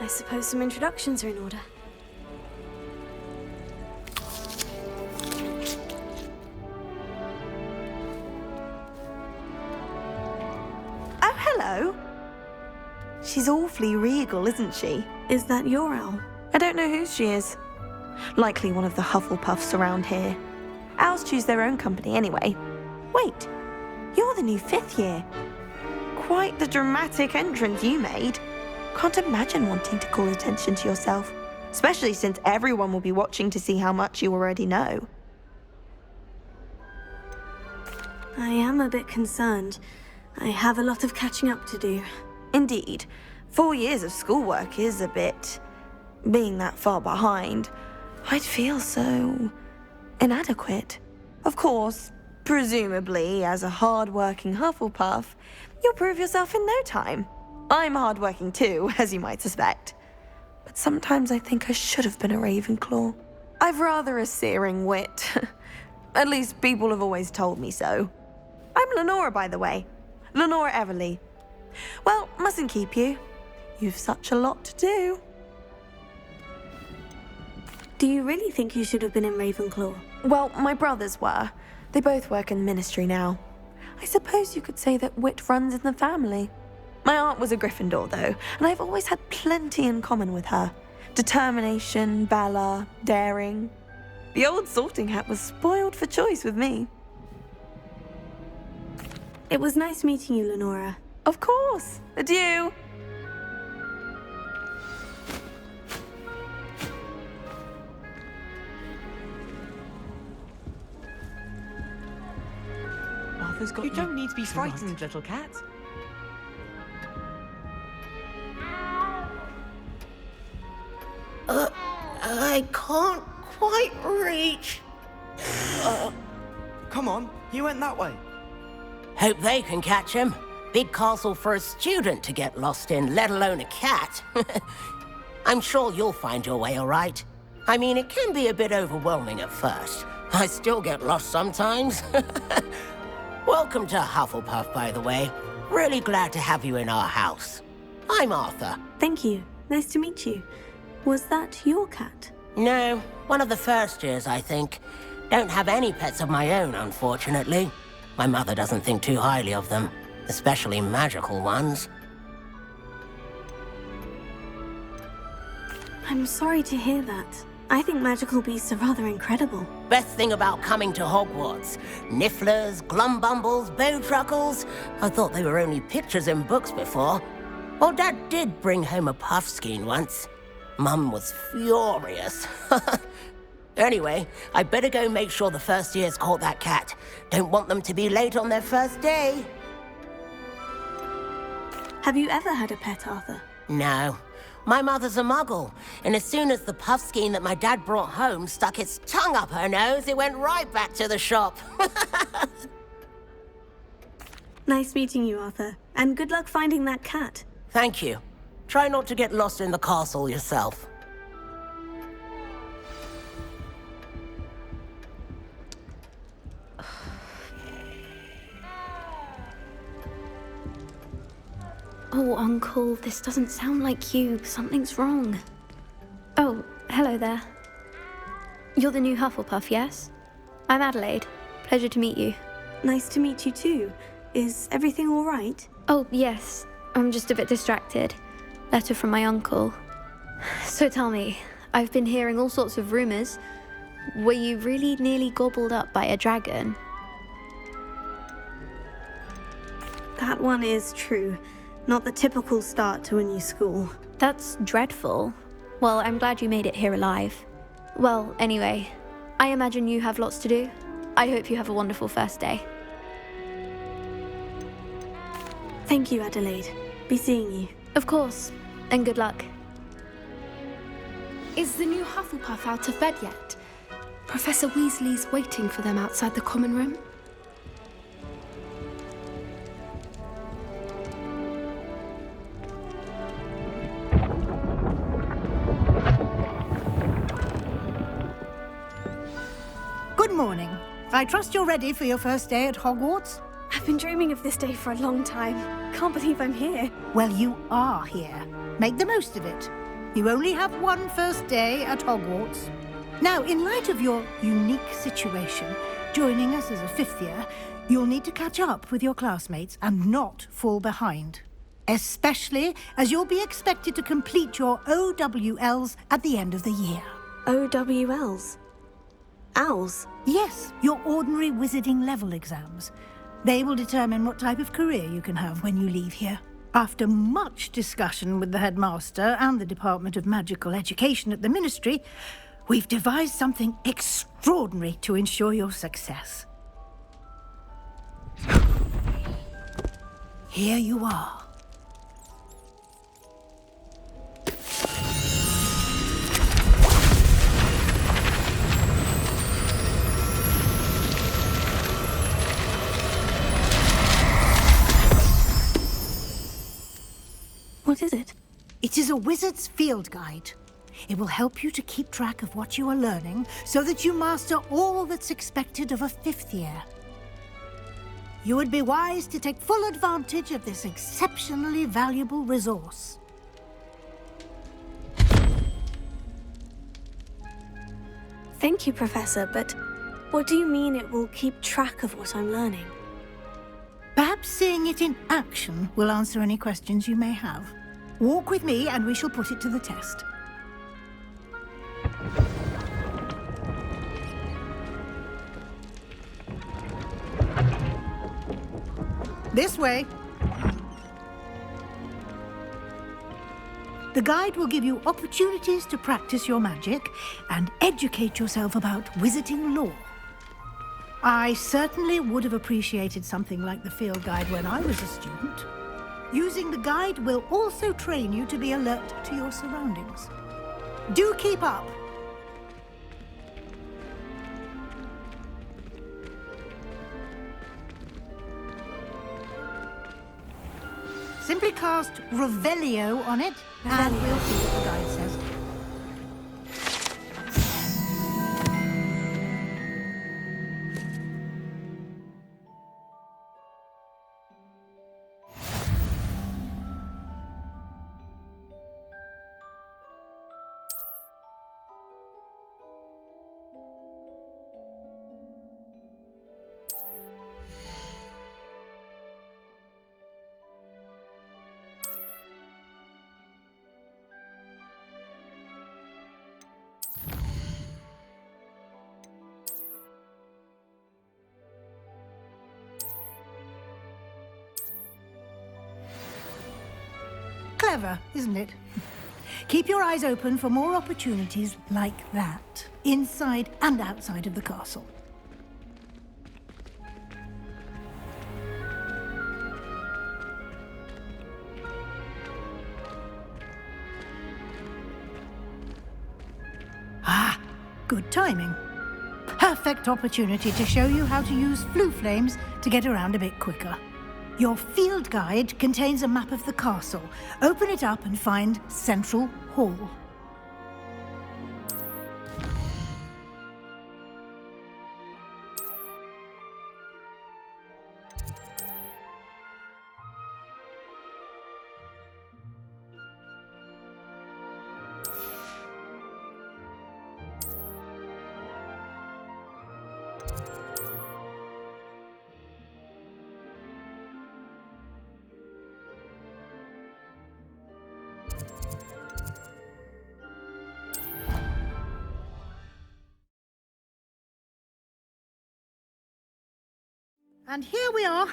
I suppose some introductions are in order. Oh, hello. She's awfully regal, isn't she? Is that your owl? I don't know who she is. Likely one of the Hufflepuffs around here. Owls choose their own company anyway. Wait, you're the new 5th year. Quite the dramatic entrance you made. Can't imagine wanting to call attention to yourself, especially since everyone will be watching to see how much you already know. I am a bit concerned. I have a lot of catching up to do. Indeed, 4 years of schoolwork is a bit... Being that far behind, I'd feel so... inadequate. Of course, presumably, as a hard-working Hufflepuff, you'll prove yourself in no time. I'm hard-working too, as you might suspect. But sometimes I think I should have been a Ravenclaw. I've rather a searing wit. At least people have always told me so. I'm Lenora, by the way. Lenora Everly. Well, mustn't keep you. You've such a lot to do. Do you really think you should have been in Ravenclaw? Well, my brothers were. They both work in ministry now. I suppose you could say that wit runs in the family. My aunt was a Gryffindor, though, and I've always had plenty in common with her. Determination, valor, daring. The old sorting hat was spoiled for choice with me. It was nice meeting you, Lenora. Of course. Adieu. You don't need to be frightened, little cat. I can't quite reach. Come on, you went that way. Hope they can catch him. Big castle for a student to get lost in, let alone a cat. I'm sure you'll find your way all right. I mean, it can be a bit overwhelming at first. I still get lost sometimes. Welcome to Hufflepuff, by the way. Really glad to have you in our house. I'm Arthur. Thank you. Nice to meet you. Was that your cat? No, one of the first years, I think. Don't have any pets of my own, unfortunately. My mother doesn't think too highly of them, especially magical ones. I'm sorry to hear that. I think magical beasts are rather incredible. Best thing about coming to Hogwarts. Nifflers, glumbumbles, bowtruckles. I thought they were only pictures in books before. Well, Dad did bring home a puffskein once. Mum was furious. Anyway, I better go make sure the first years caught that cat. Don't want them to be late on their first day. Have you ever had a pet, Arthur? No. My mother's a muggle, and as soon as the puffskein that my dad brought home stuck its tongue up her nose, it went right back to the shop. Nice meeting you, Arthur. And good luck finding that cat. Thank you. Try not to get lost in the castle yourself. Oh, Uncle, this doesn't sound like you. Something's wrong. Oh, hello there. You're the new Hufflepuff, yes? I'm Adelaide. Pleasure to meet you. Nice to meet you too. Is everything all right? Oh, yes. I'm just a bit distracted. Letter from my uncle. So tell me, I've been hearing all sorts of rumors. Were you really nearly gobbled up by a dragon? That one is true. Not the typical start to a new school. That's dreadful. Well, I'm glad you made it here alive. Well, anyway, I imagine you have lots to do. I hope you have a wonderful first day. Thank you, Adelaide. Be seeing you. Of course, and good luck. Is the new Hufflepuff out of bed yet? Professor Weasley's waiting for them outside the common room. Good morning. I trust you're ready for your first day at Hogwarts? I've been dreaming of this day for a long time. Can't believe I'm here. Well, you are here. Make the most of it. You only have one first day at Hogwarts. Now, in light of your unique situation, joining us as a fifth year, you'll need to catch up with your classmates and not fall behind. Especially as you'll be expected to complete your OWLs at the end of the year. OWLs? Owls? Yes, your ordinary wizarding level exams. They will determine what type of career you can have when you leave here. After much discussion with the headmaster and the Department of Magical Education at the Ministry, we've devised something extraordinary to ensure your success. Here you are. What is it? It is a wizard's field guide. It will help you to keep track of what you are learning so that you master all that's expected of a fifth year. You would be wise to take full advantage of this exceptionally valuable resource. Thank you, Professor, but what do you mean it will keep track of what I'm learning? Perhaps seeing it in action will answer any questions you may have. Walk with me and we shall put it to the test. This way. The guide will give you opportunities to practice your magic and educate yourself about wizarding lore. I certainly would have appreciated something like the field guide when I was a student. Using the guide will also train you to be alert to your surroundings. Do keep up! Simply cast Revelio on it, and we'll see what the guide says. Clever, isn't it? Keep your eyes open for more opportunities like that, inside and outside of the castle. Ah, good timing. Perfect opportunity to show you how to use flue flames to get around a bit quicker. Your field guide contains a map of the castle. Open it up and find Central Hall. And here we are.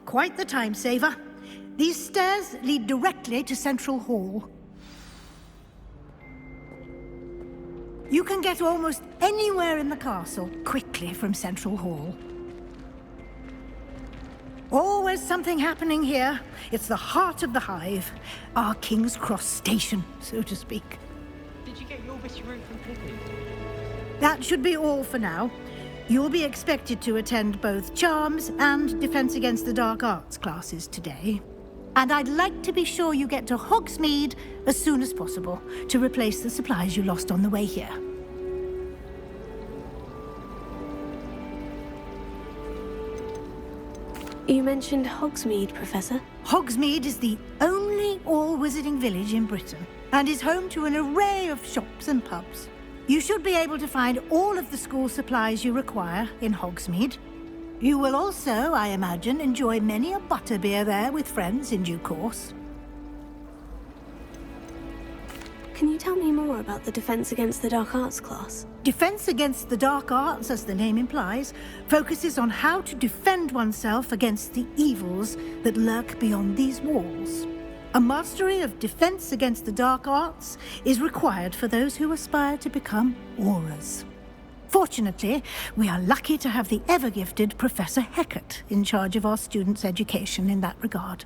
Quite the time saver. These stairs lead directly to Central Hall. You can get almost anywhere in the castle quickly from Central Hall. Always something happening here. It's the heart of the hive. Our King's Cross station, so to speak. Did you get your witchy root from Pippi? That should be all for now. You'll be expected to attend both Charms and Defense Against the Dark Arts classes today. And I'd like to be sure you get to Hogsmeade as soon as possible to replace the supplies you lost on the way here. You mentioned Hogsmeade, Professor. Hogsmeade is the only all-wizarding village in Britain and is home to an array of shops and pubs. You should be able to find all of the school supplies you require in Hogsmeade. You will also, I imagine, enjoy many a butterbeer there with friends in due course. Can you tell me more about the Defense Against the Dark Arts class? Defense Against the Dark Arts, as the name implies, focuses on how to defend oneself against the evils that lurk beyond these walls. A mastery of Defense Against the Dark Arts is required for those who aspire to become Aurors. Fortunately, we are lucky to have the ever-gifted Professor Hecat in charge of our students' education in that regard.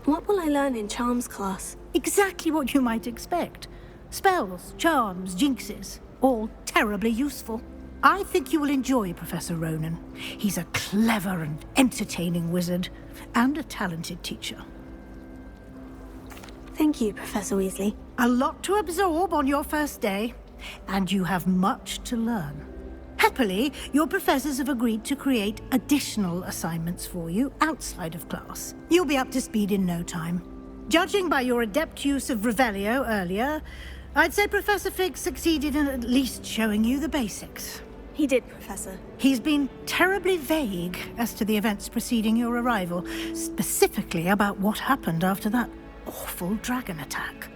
What will I learn in Charms class? Exactly what you might expect. Spells, charms, jinxes, all terribly useful. I think you will enjoy Professor Ronan. He's a clever and entertaining wizard, and a talented teacher. Thank you, Professor Weasley. A lot to absorb on your first day, and you have much to learn. Happily, your professors have agreed to create additional assignments for you outside of class. You'll be up to speed in no time. Judging by your adept use of Revelio earlier, I'd say Professor Fig succeeded in at least showing you the basics. He did, Professor. He's been terribly vague as to the events preceding your arrival, specifically about what happened after that awful dragon attack.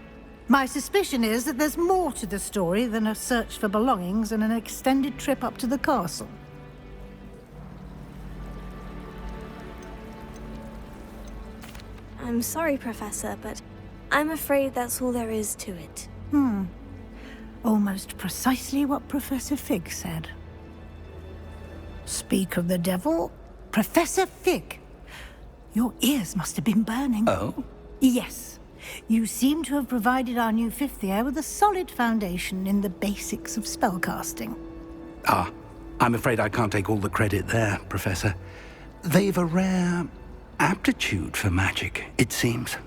My suspicion is that there's more to the story than a search for belongings and an extended trip up to the castle. I'm sorry, Professor, but I'm afraid that's all there is to it. Almost precisely what Professor Fig said. Speak of the devil, Professor Fig. Your ears must have been burning. Oh? Yes. You seem to have provided our new fifth year with a solid foundation in the basics of spellcasting. Ah, I'm afraid I can't take all the credit there, Professor. They've a rare aptitude for magic, it seems.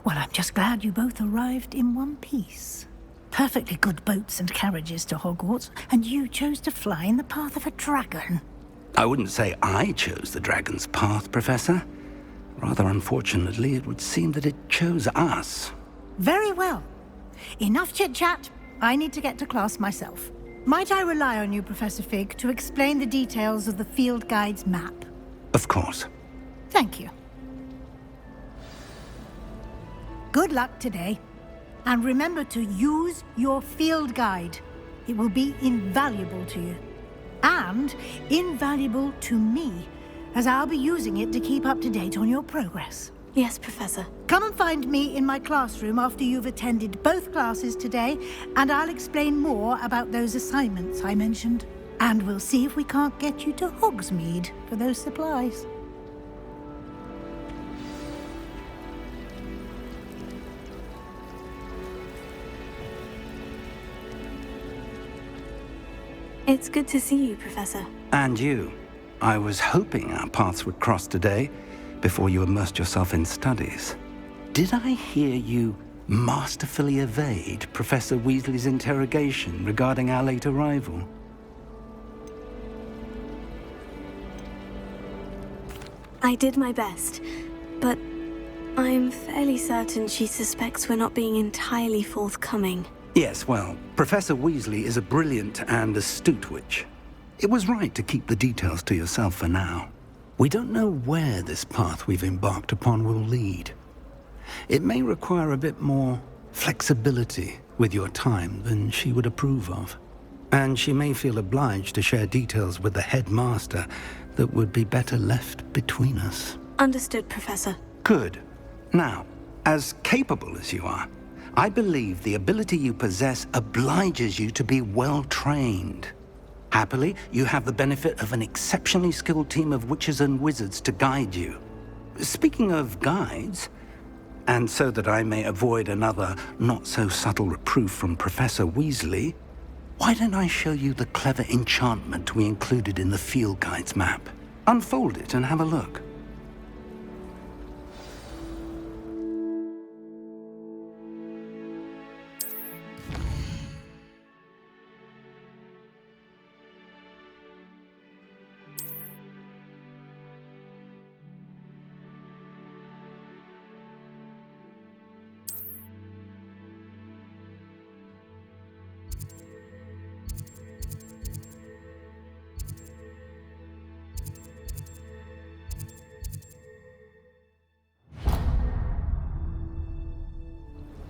Well, I'm just glad you both arrived in one piece. Perfectly good boats and carriages to Hogwarts, and you chose to fly in the path of a dragon. I wouldn't say I chose the dragon's path, Professor. Rather unfortunately, it would seem that it chose us. Very well. Enough chit-chat. I need to get to class myself. Might I rely on you, Professor Fig, to explain the details of the field guide's map? Of course. Thank you. Good luck today. And remember to use your field guide. It will be invaluable to you. And invaluable to me, as I'll be using it to keep up to date on your progress. Yes, Professor. Come and find me in my classroom after you've attended both classes today, and I'll explain more about those assignments I mentioned. And we'll see if we can't get you to Hogsmeade for those supplies. It's good to see you, Professor. And you. I was hoping our paths would cross today, before you immersed yourself in studies. Did I hear you masterfully evade Professor Weasley's interrogation regarding our late arrival? I did my best, but I'm fairly certain she suspects we're not being entirely forthcoming. Yes, well, Professor Weasley is a brilliant and astute witch. It was right to keep the details to yourself for now. We don't know where this path we've embarked upon will lead. It may require a bit more flexibility with your time than she would approve of. And she may feel obliged to share details with the headmaster that would be better left between us. Understood, Professor. Good. Now, as capable as you are, I believe the ability you possess obliges you to be well-trained. Happily, you have the benefit of an exceptionally skilled team of witches and wizards to guide you. Speaking of guides, and so that I may avoid another not-so-subtle reproof from Professor Weasley, why don't I show you the clever enchantment we included in the field guide's map? Unfold it and have a look.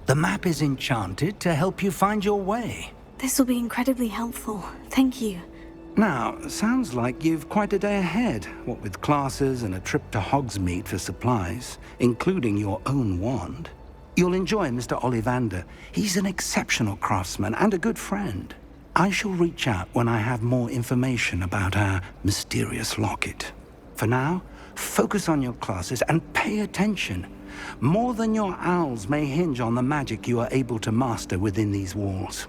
The map is enchanted to help you find your way. This will be incredibly helpful. Thank you. Now, sounds like you've quite a day ahead, what with classes and a trip to Hogsmeade for supplies, including your own wand. You'll enjoy Mr. Ollivander. He's an exceptional craftsman and a good friend. I shall reach out when I have more information about our mysterious locket. For now, focus on your classes and pay attention. More than your owls may hinge on the magic you are able to master within these walls.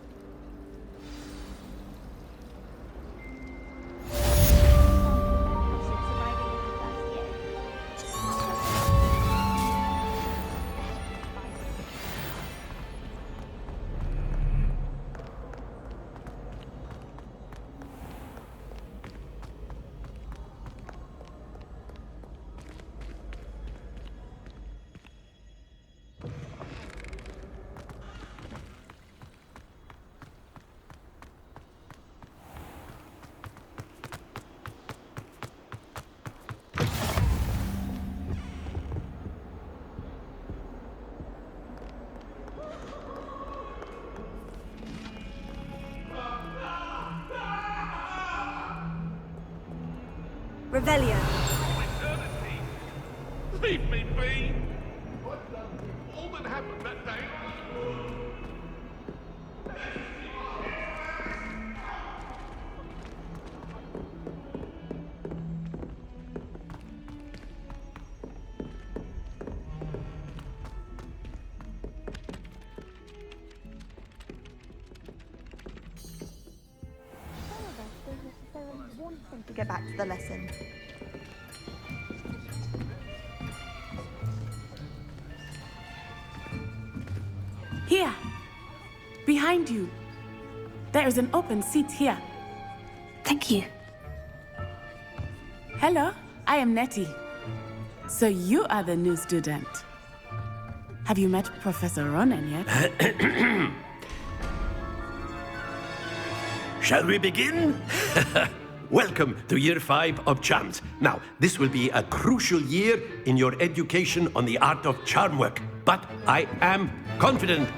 Revelio. Leave me be! All that happened that day. To get back to the lesson. Here! Behind you. There is an open seat here. Thank you. Hello, I am Nettie. So you are the new student. Have you met Professor Ronan yet? Shall we begin? Welcome to Year 5 of Charms. Now, this will be a crucial year in your education on the art of charm work. But I am confident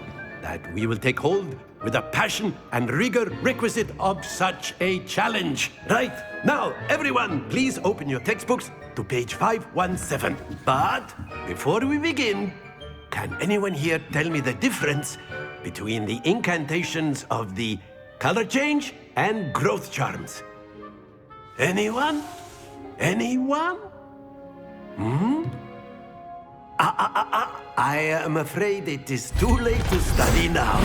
that we will take hold with the passion and rigor requisite of such a challenge. Right, now, everyone, please open your textbooks to page 517. But before we begin, can anyone here tell me the difference between the incantations of the color change and growth charms? Anyone? Anyone? I am afraid it is too late to study now.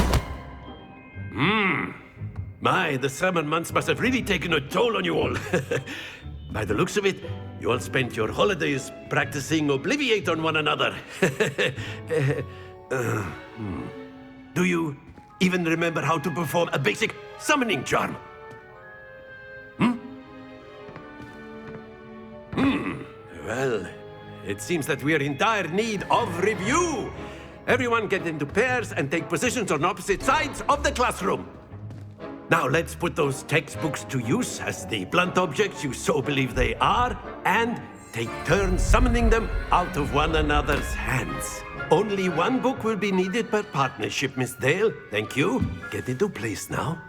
My, the summer months must have really taken a toll on you all. By the looks of it, you all spent your holidays practicing Obliviate on one another. Do you even remember how to perform a basic summoning charm? Well, it seems that we are in dire need of review. Everyone get into pairs and take positions on opposite sides of the classroom. Now let's put those textbooks to use as the blunt objects you so believe they are, and take turns summoning them out of one another's hands. Only one book will be needed per partnership, Miss Dale. Thank you. Get into place now.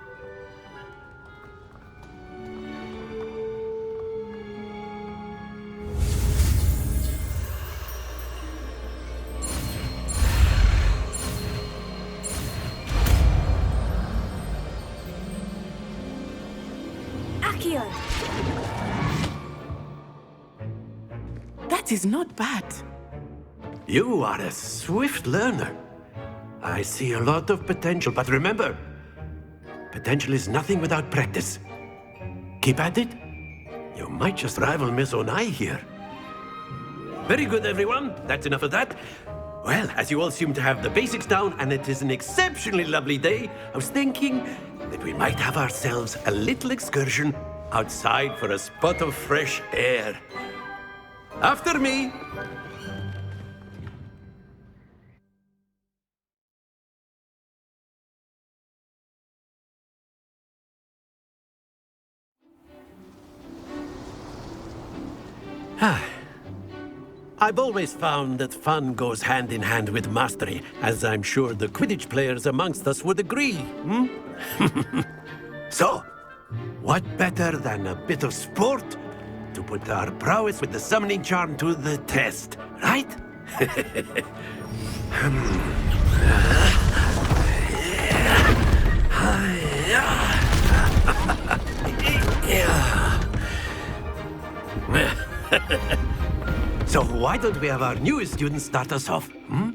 That is not bad. You are a swift learner. I see a lot of potential, but remember, potential is nothing without practice. Keep at it. You might just rival Miss Onai here. Very good, everyone. That's enough of that. Well, as you all seem to have the basics down, and it is an exceptionally lovely day, I was thinking that we might have ourselves a little excursion outside for a spot of fresh air. After me. I've always found that fun goes hand in hand with mastery, as I'm sure the Quidditch players amongst us would agree, hmm? So, what better than a bit of sport to put our prowess with the summoning charm to the test, right? So why don't we have our newest student start us off? Hmm?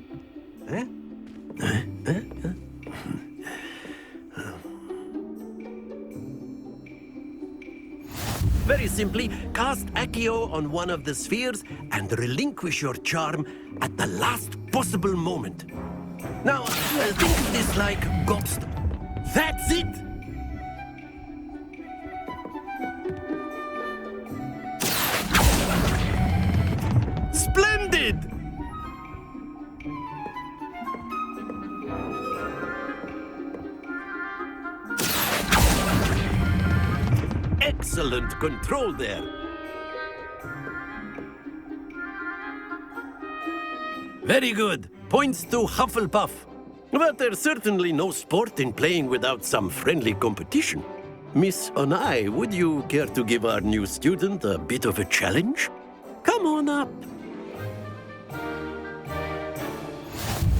Very simply, cast Accio on one of the spheres and relinquish your charm at the last possible moment. Now, think of this like gobstone. That's it! Splendid! Excellent control there. Very good. Points to Hufflepuff. But there's certainly no sport in playing without some friendly competition. Miss Onai, would you care to give our new student a bit of a challenge? Come on up.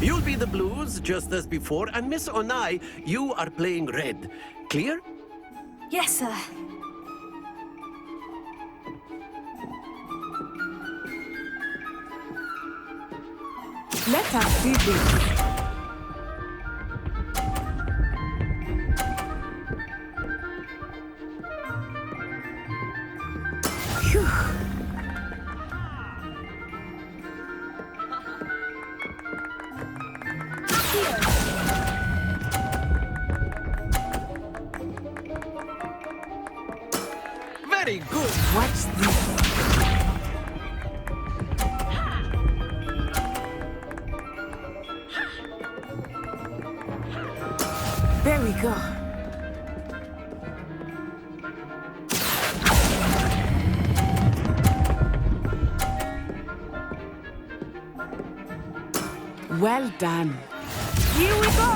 You'll be the blues, just as before, and Miss Onai, you are playing red. Clear? Yes, sir. Let us see this. Phew. Very good. Watch this. There we go. Well done. Here we go.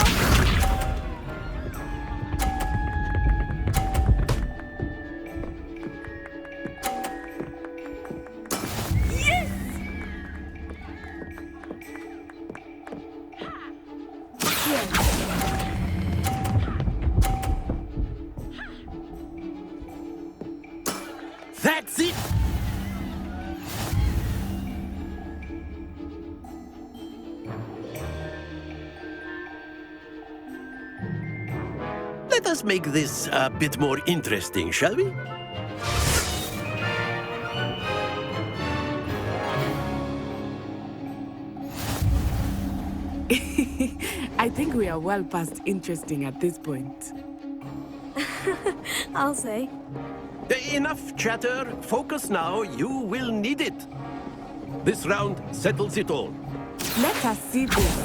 Yes! That's it! Let us make this a bit more interesting, shall we? I think we are well past interesting at this point. I'll say. Enough chatter. Focus now. You will need it. This round settles it all. Let us see this.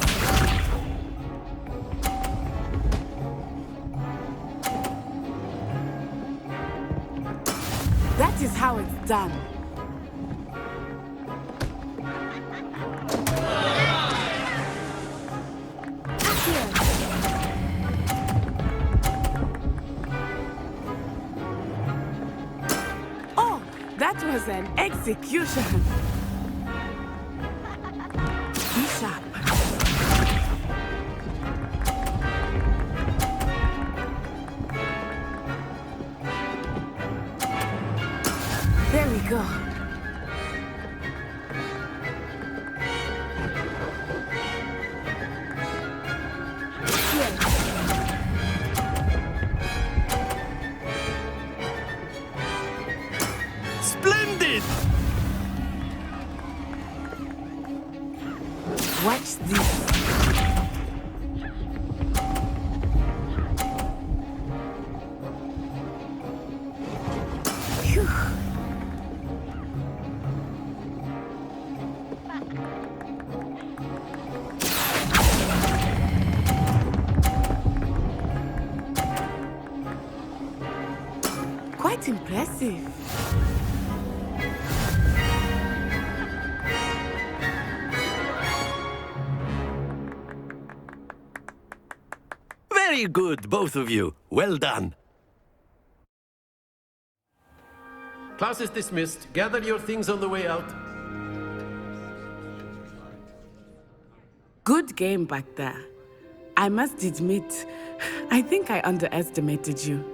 That is how it's done. Oh, that was an execution. Be sharp. There we go. Splendid! Watch this. Phew. Quite impressive. Very good, both of you. Well done. Class is dismissed. Gather your things on the way out. Good game back there. I must admit, I think I underestimated you.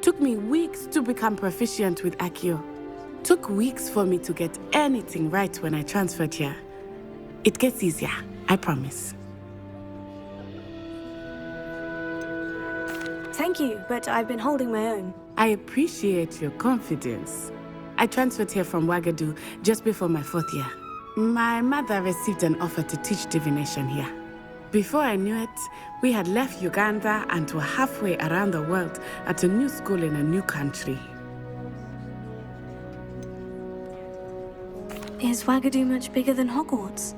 Took me weeks to become proficient with Accio. Took weeks for me to get anything right when I transferred here. It gets easier, I promise. Thank you, but I've been holding my own. I appreciate your confidence. I transferred here from Wagadu just before my 4th year. My mother received an offer to teach divination here. Before I knew it, we had left Uganda and were halfway around the world at a new school in a new country. Is Wagadu much bigger than Hogwarts?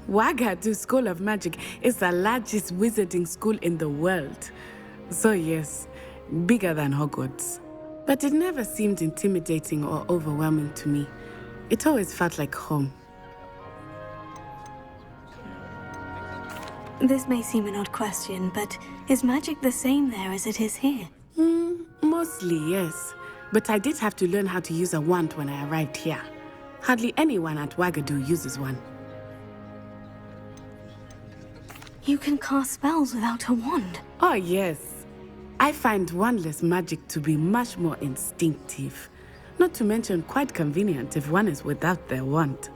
Wagadu School of Magic is the largest wizarding school in the world. So yes, bigger than Hogwarts. But it never seemed intimidating or overwhelming to me. It always felt like home. This may seem an odd question, but is magic the same there as it is here? Mostly, yes. But I did have to learn how to use a wand when I arrived here. Hardly anyone at Wagadu uses one. You can cast spells without a wand? Oh, yes. I find wandless magic to be much more instinctive. Not to mention quite convenient if one is without their wand.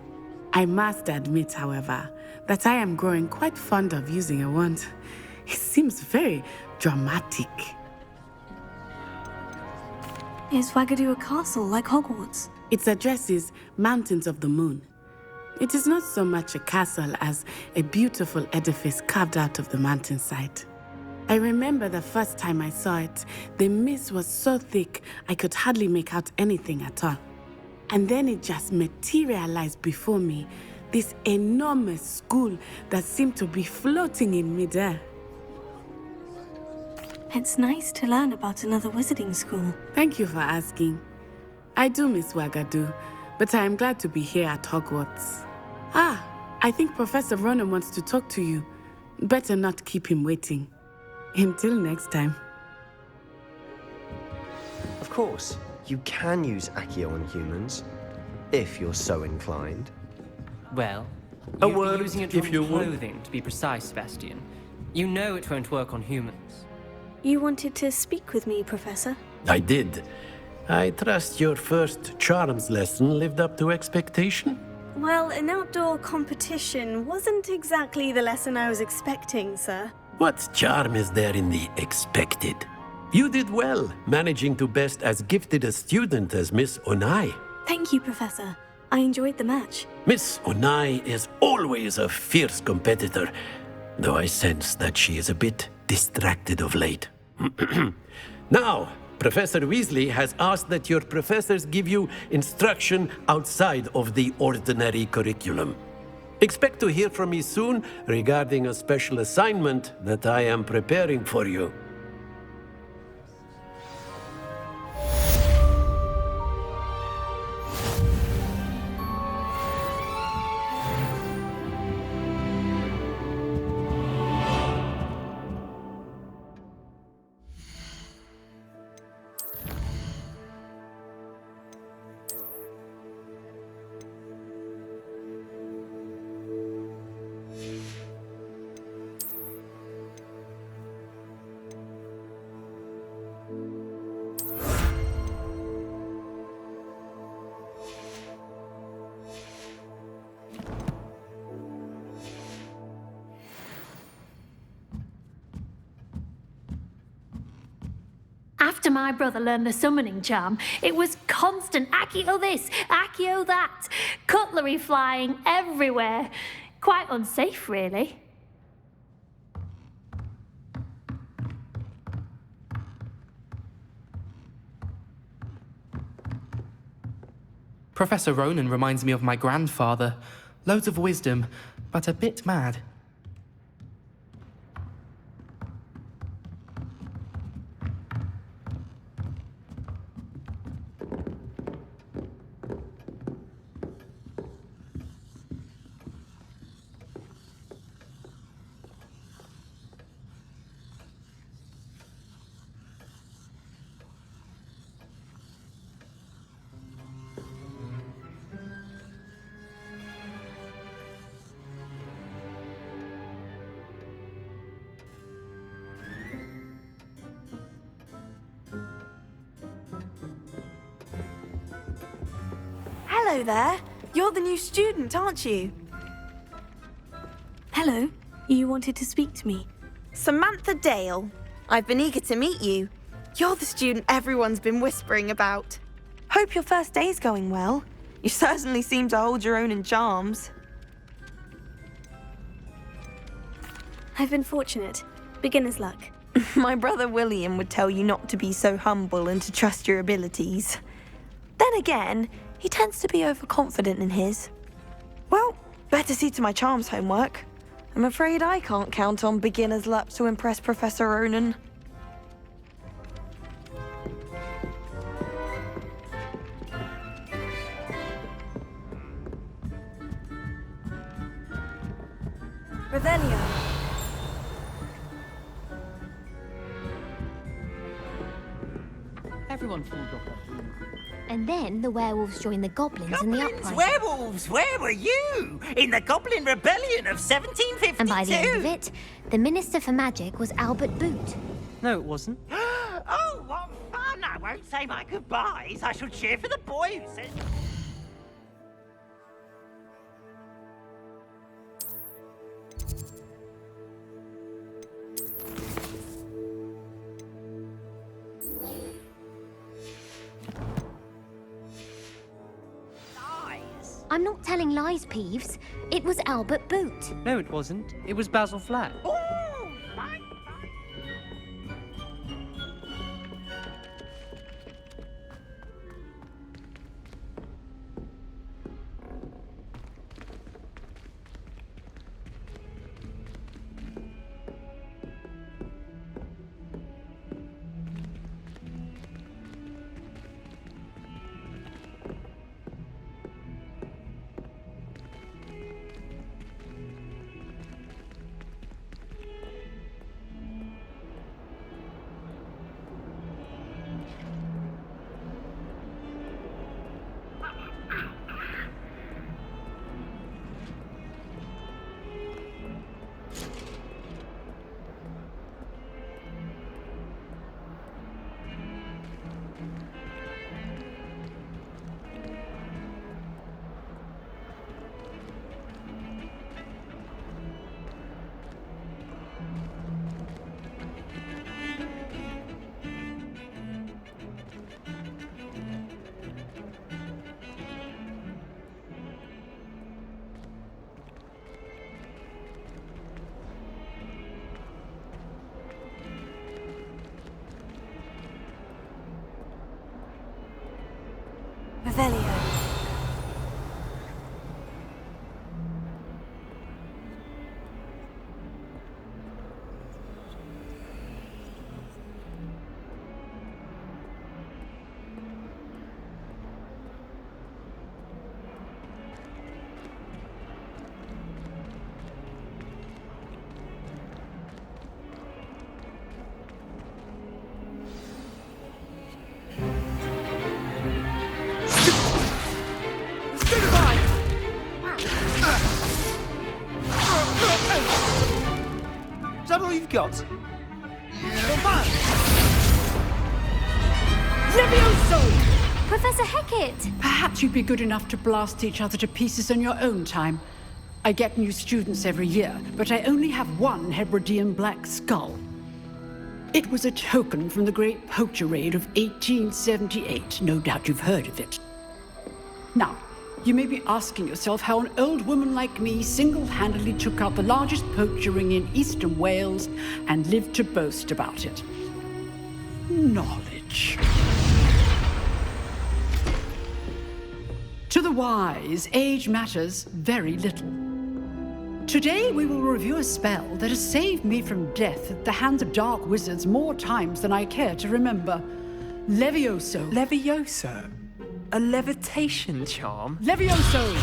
I must admit, however, that I am growing quite fond of using a wand. It seems very dramatic. Is Wagadu a castle like Hogwarts? Its address is Mountains of the Moon. It is not so much a castle as a beautiful edifice carved out of the mountainside. I remember the first time I saw it, the mist was so thick I could hardly make out anything at all. And then it just materialized before me, this enormous school that seemed to be floating in midair. It's nice to learn about another wizarding school. Thank you for asking. I do miss Wagadu, but I am glad to be here at Hogwarts. I think Professor Ronan wants to talk to you. Better not keep him waiting. Until next time. Of course, you can use Accio on humans, if you're so inclined. Well, A you'd word, be using it if on you would. clothing, to be precise, Sebastian. You know it won't work on humans. You wanted to speak with me, Professor? I did. I trust your first charms lesson lived up to expectation? Well, an outdoor competition wasn't exactly the lesson I was expecting, sir. What charm is there in the expected? You did well, managing to best as gifted a student as Miss Onai. Thank you, Professor. I enjoyed the match. Miss Onai is always a fierce competitor, though I sense that she is a bit distracted of late. Now, Professor Weasley has asked that your professors give you instruction outside of the ordinary curriculum. Expect to hear from me soon regarding a special assignment that I am preparing for you. After my brother learned the summoning charm, it was constant Accio this, Accio that, cutlery flying everywhere. Quite unsafe, really. Professor Ronan reminds me of my grandfather. Loads of wisdom, but a bit mad. Hello there. You're the new student, aren't you? Hello. You wanted to speak to me? Samantha Dale. I've been eager to meet you. You're the student everyone's been whispering about. Hope your first day's going well. You certainly seem to hold your own in charms. I've been fortunate. Beginner's luck. My brother William would tell you not to be so humble and to trust your abilities. Then again, he tends to be overconfident in his. Well, better see to my charms homework. I'm afraid I can't count on beginner's luck to impress Professor Ronan. Revelio. Everyone formed off. And then the werewolves joined the goblins in the uprising. Werewolves, where were you? In the Goblin Rebellion of 1752? And by the end of it, the Minister for Magic was Albert Boot. No, it wasn't. Oh, what fun! I won't say my goodbyes. I shall cheer for the boy who says... I'm not telling lies, Peeves. It was Albert Boot. No, it wasn't. It was Basil Flat. Revelio. Is that all you've got? Levioso! Professor Hecat! Perhaps you'd be good enough to blast each other to pieces in your own time. I get new students every year, but I only have one Hebridean black skull. It was a token from the Great Poacher Raid of 1878. No doubt you've heard of it. Now, you may be asking yourself how an old woman like me single-handedly took out the largest poacher ring in eastern Wales and lived to boast about it. Knowledge. To the wise, age matters very little. Today we will review a spell that has saved me from death at the hands of dark wizards more times than I care to remember. Levioso. Levioso? A levitation charm? Levioso!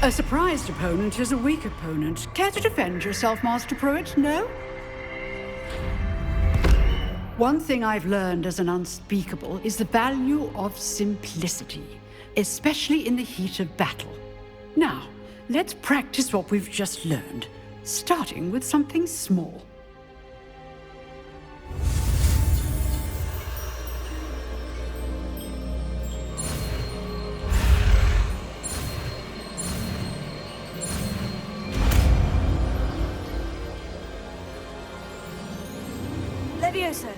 A surprised opponent is a weak opponent. Care to defend yourself, Master Pruitt? No? One thing I've learned as an unspeakable is the value of simplicity, especially in the heat of battle. Now, let's practice what we've just learned, starting with something small. Levioso!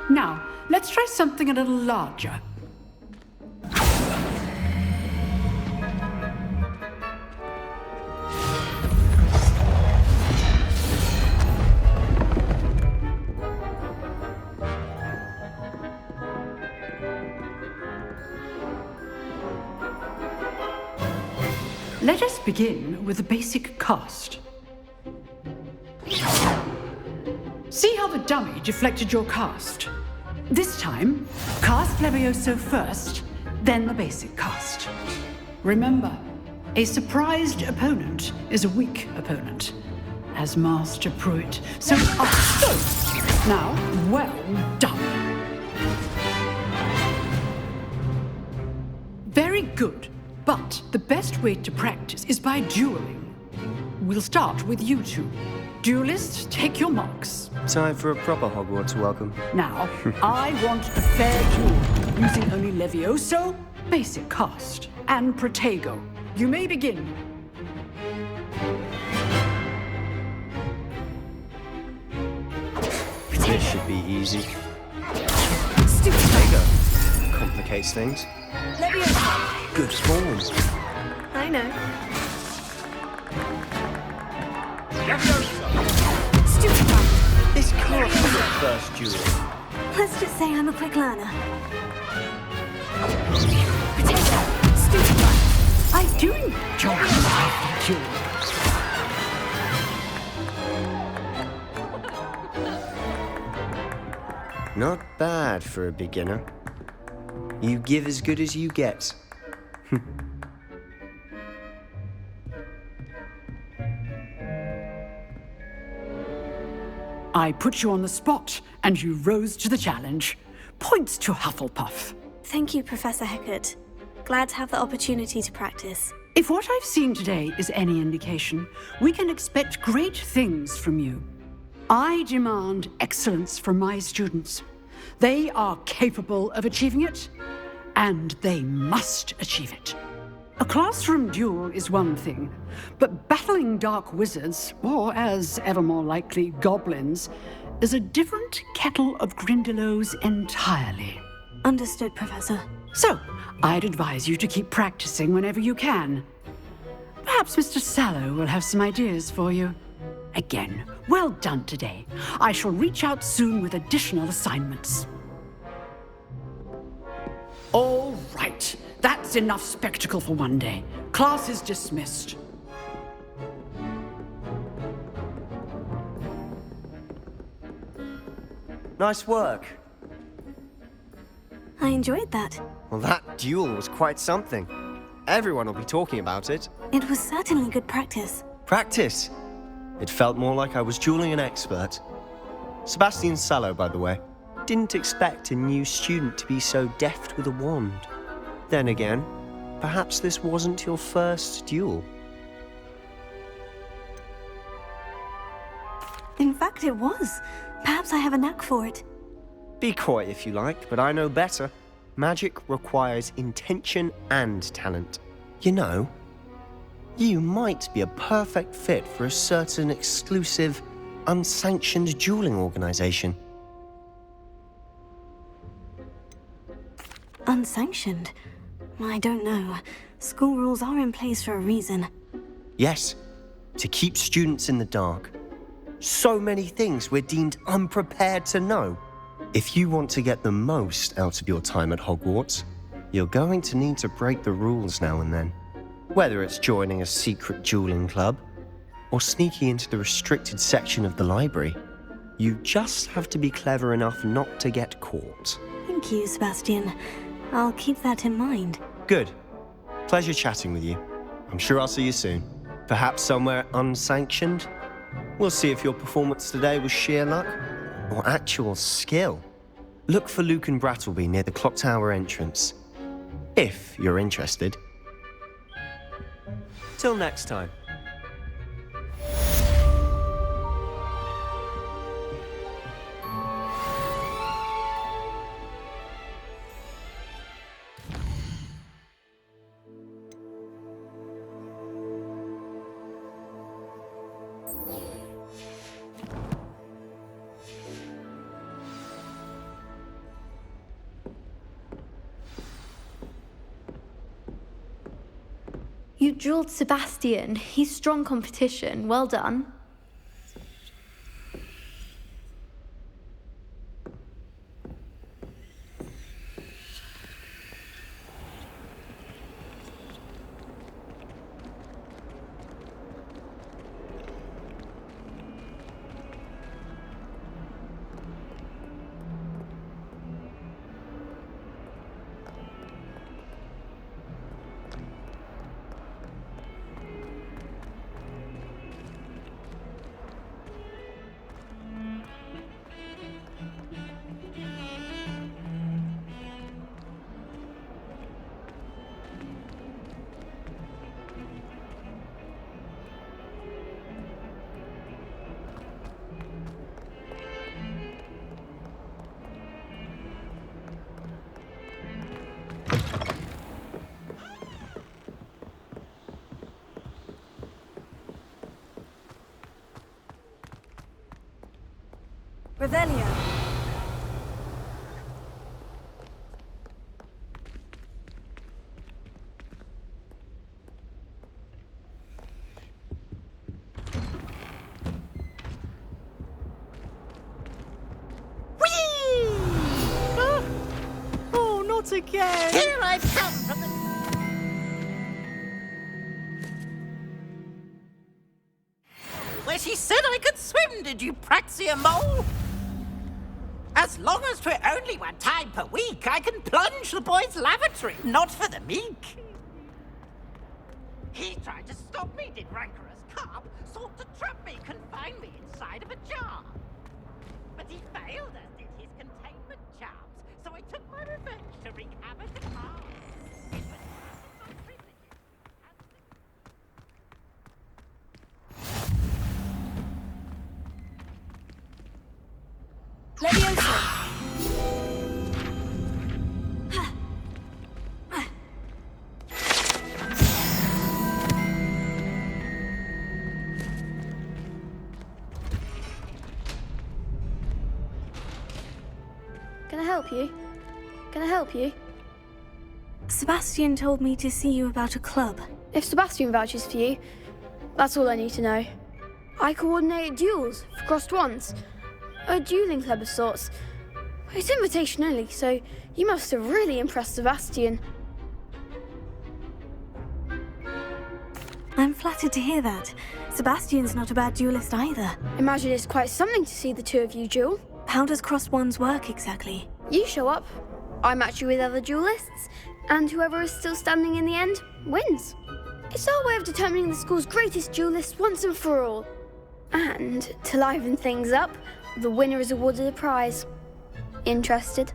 Now, let's try something a little larger. Let us begin with the basic cast. See how the dummy deflected your cast? This time, cast Levioso first, then the basic cast. Remember, a surprised opponent is a weak opponent, as Master Pruitt so Now, well done. Very good, but the best way to practice is by dueling. We'll start with you two. Duelists, take your marks. Time for a proper Hogwarts welcome. Now, I want a fair duel, using only Levioso, basic cast, and Protego. You may begin. This should be easy. Protego complicates things. Levioso! Good forms. I know. This can't be the first duel. Let's just say I'm a quick learner. I do enjoy the duel. Not bad for a beginner. You give as good as you get. I put you on the spot, and you rose to the challenge. Points to Hufflepuff. Thank you, Professor Hecat. Glad to have the opportunity to practice. If what I've seen today is any indication, we can expect great things from you. I demand excellence from my students. They are capable of achieving it, and they must achieve it. A classroom duel is one thing, but battling dark wizards, or as ever more likely, goblins, is a different kettle of Grindylows entirely. Understood, Professor. So, I'd advise you to keep practicing whenever you can. Perhaps Mr. Sallow will have some ideas for you. Again, well done today. I shall reach out soon with additional assignments. All right. That's enough spectacle for one day. Class is dismissed. Nice work. I enjoyed that. Well, that duel was quite something. Everyone will be talking about it. It was certainly good practice. Practice? It felt more like I was dueling an expert. Sebastian Sallow, by the way. Didn't expect a new student to be so deft with a wand. Then again, perhaps this wasn't your first duel. In fact, it was. Perhaps I have a knack for it. Be coy if you like, but I know better. Magic requires intention and talent. You know, you might be a perfect fit for a certain exclusive, unsanctioned dueling organization. Unsanctioned? I don't know. School rules are in place for a reason. Yes, to keep students in the dark. So many things we're deemed unprepared to know. If you want to get the most out of your time at Hogwarts, you're going to need to break the rules now and then. Whether it's joining a secret dueling club or sneaking into the restricted section of the library, you just have to be clever enough not to get caught. Thank you, Sebastian. I'll keep that in mind. Good. Pleasure chatting with you. I'm sure I'll see you soon. Perhaps somewhere unsanctioned? We'll see if your performance today was sheer luck or actual skill. Look for Luke and Brattleby near the clock tower entrance, if you're interested. Till next time. You drilled Sebastian. He's strong competition. Well done. Revelio. Oh, not again! Here I've come from the... Where she said I could swim, did you praxia mole? As long as 'twere only one time per week, I can plunge the boy's lavatory, not for the meek. He tried to stop me, did rancorous carp, sought to trap me, confine me inside of a jar. But he failed, as did his containment charms, so I took my revenge to wreak havoc and harm. It was my privileges. Leviosa! Can I help you? Can I help you? Sebastian told me to see you about a club. If Sebastian vouches for you, that's all I need to know. I coordinate duels for crossed wands. A dueling club of sorts. It's invitation only, so you must have really impressed Sebastian. I'm flattered to hear that. Sebastian's not a bad duelist either. Imagine it's quite something to see the two of you duel. How does crossed wands work exactly? You show up, I match you with other duelists, and whoever is still standing in the end wins. It's our way of determining the school's greatest duelist once and for all. And to liven things up, the winner is awarded a prize. Interested?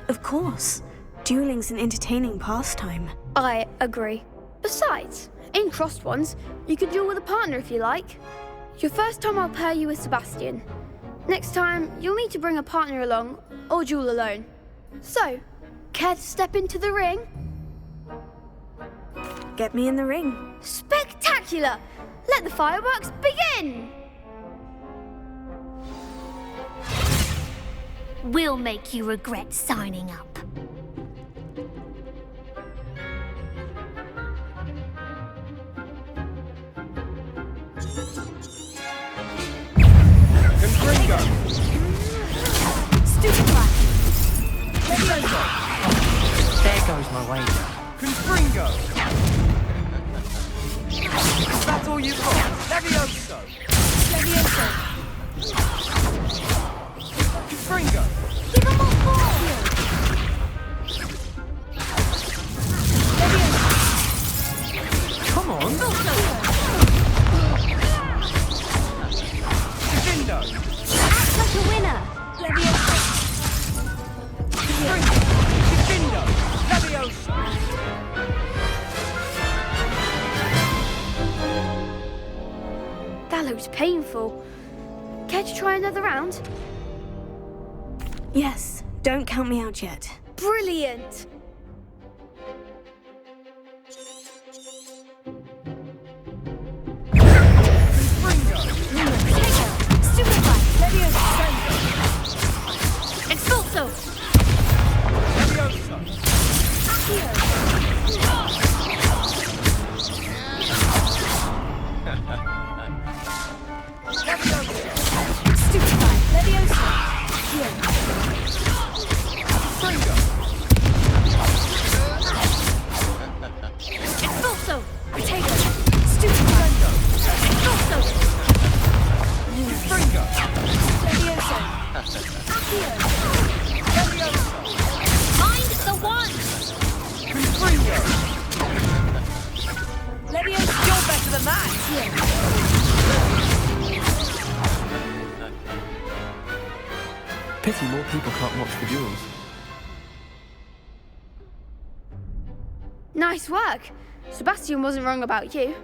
Of course. Dueling's an entertaining pastime. I agree. Besides, in crossed ones, you can duel with a partner if you like. Your first time I'll pair you with Sebastian. Next time, you'll need to bring a partner along, or duel alone. So, care to step into the ring? Get me in the ring. Spectacular! Let the fireworks begin! We'll make you regret signing up. Confringo! Stupefy! There goes my wager. Confringo! Is that all you've got? Levioso! Leviosa! Confringo! Give him a ball! Come on! Divindo! Act like a winner! Leviosa! Confringo! Divindo! Levioso! That looks painful. Care to try another round? Yes, don't count me out yet. Brilliant! Confringo! Stupefy! Leviosa! Expulso! Levioso! Accio! Pity more people can't watch the duels. Nice work. Sebastian wasn't wrong about you.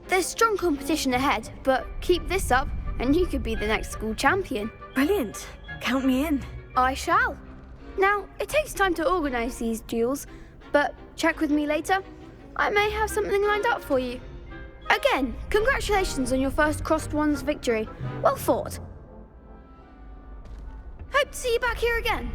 There's strong competition ahead, but keep this up and you could be the next school champion. Brilliant. Count me in. I shall. Now, it takes time to organise these duels, but check with me later. I may have something lined up for you. Again, congratulations on your first Crossed Wands victory. Well fought. Hope to see you back here again.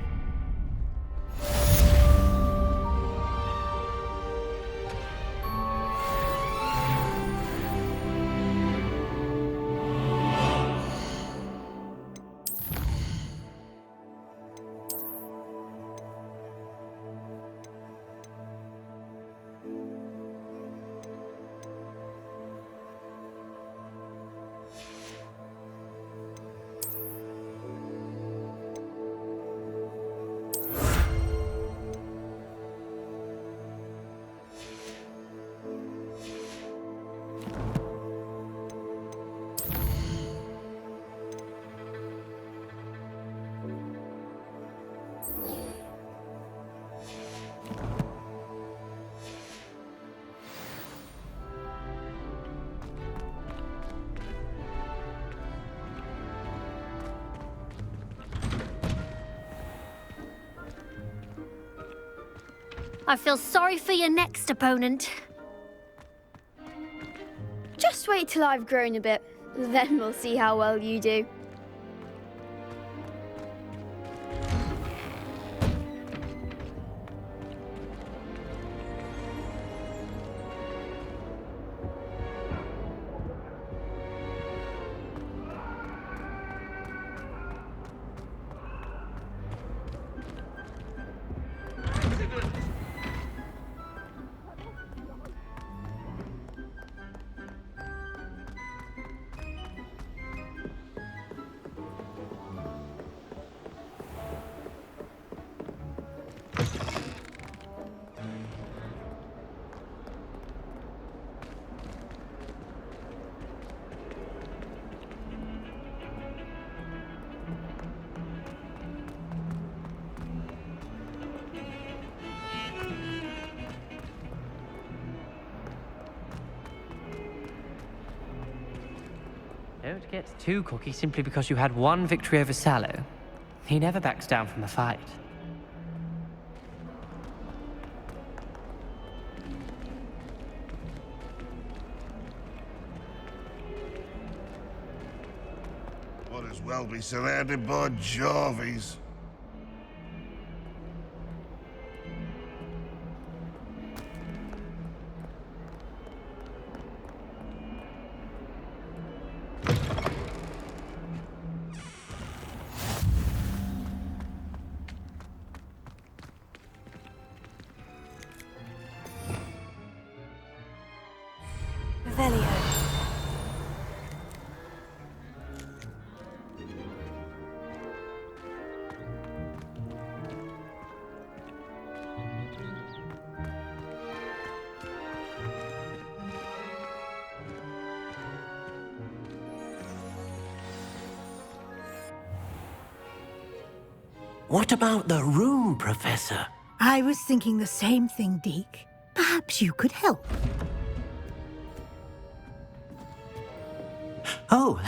I feel sorry for your next opponent. Just wait till I've grown a bit, then we'll see how well you do. Don't get too cocky simply because you had one victory over Sallow. He never backs down from a fight. Might as well be surrounded by Jarvies. What about the room, Professor? I was thinking the same thing, Deke. Perhaps you could help. Oh,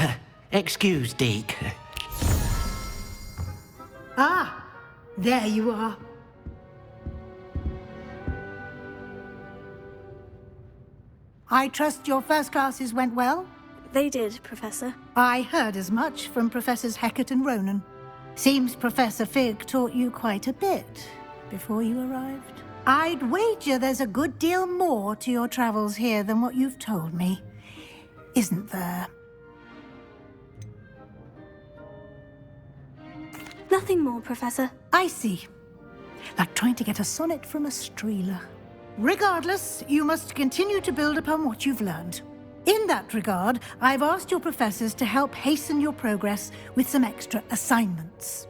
excuse, Deke. Ah, there you are. I trust your first classes went well? They did, Professor. I heard as much from Professors Hecat and Ronan. Seems Professor Fig taught you quite a bit before you arrived. I'd wager there's a good deal more to your travels here than what you've told me. Isn't there? Nothing more, Professor. I see. Like trying to get a sonnet from a streeler. Regardless, you must continue to build upon what you've learned. In that regard, I've asked your professors to help hasten your progress with some extra assignments.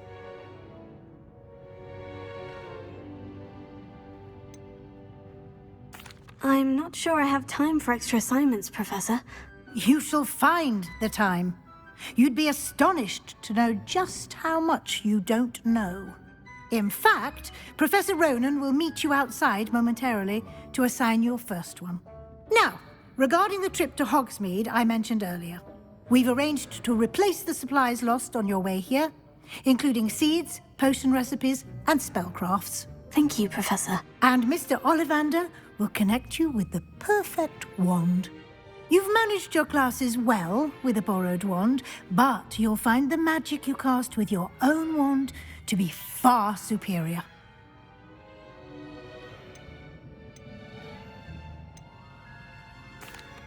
I'm not sure I have time for extra assignments, Professor. You shall find the time. You'd be astonished to know just how much you don't know. In fact, Professor Ronan will meet you outside momentarily to assign your first one. Now, regarding the trip to Hogsmeade I mentioned earlier, we've arranged to replace the supplies lost on your way here, including seeds, potion recipes, and spellcrafts. Thank you, Professor. And Mr. Ollivander will connect you with the perfect wand. You've managed your classes well with a borrowed wand, but you'll find the magic you cast with your own wand to be far superior.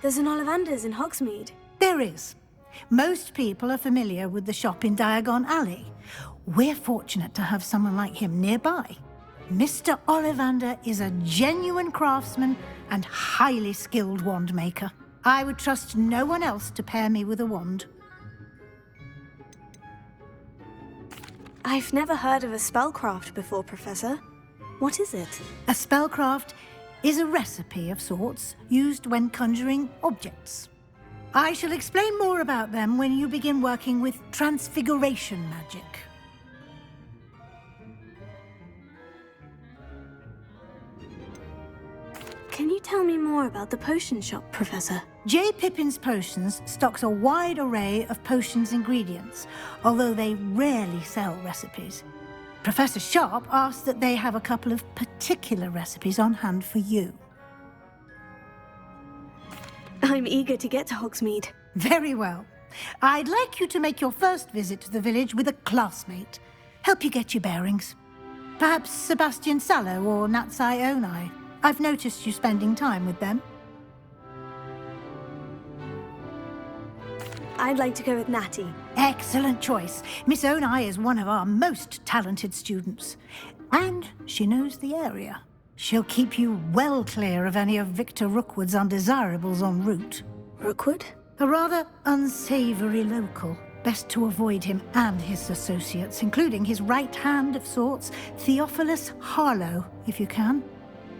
There's an Ollivander's in Hogsmeade. There is. Most people are familiar with the shop in Diagon Alley. We're fortunate to have someone like him nearby. Mr. Ollivander is a genuine craftsman and highly skilled wand maker. I would trust no one else to pair me with a wand. I've never heard of a spellcraft before, Professor. What is it? A spellcraft is a recipe of sorts used when conjuring objects. I shall explain more about them when you begin working with transfiguration magic. Can you tell me more about the potion shop, Professor? J. Pippin's Potions stocks a wide array of potions ingredients, although they rarely sell recipes. Professor Sharp asked that they have a couple of particular recipes on hand for you. I'm eager to get to Hogsmeade. Very well. I'd like you to make your first visit to the village with a classmate. Help you get your bearings. Perhaps Sebastian Sallow or Natsai Onai. I've noticed you spending time with them. I'd like to go with Natty. Excellent choice. Miss Onai is one of our most talented students. And she knows the area. She'll keep you well clear of any of Victor Rookwood's undesirables en route. Rookwood? A rather unsavory local. Best to avoid him and his associates, including his right hand of sorts, Theophilus Harlow, if you can.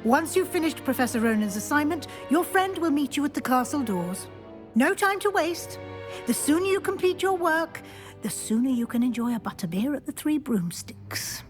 Once you've finished Professor Ronan's assignment, your friend will meet you at the castle doors. No time to waste. The sooner you complete your work, the sooner you can enjoy a butterbeer at the Three Broomsticks.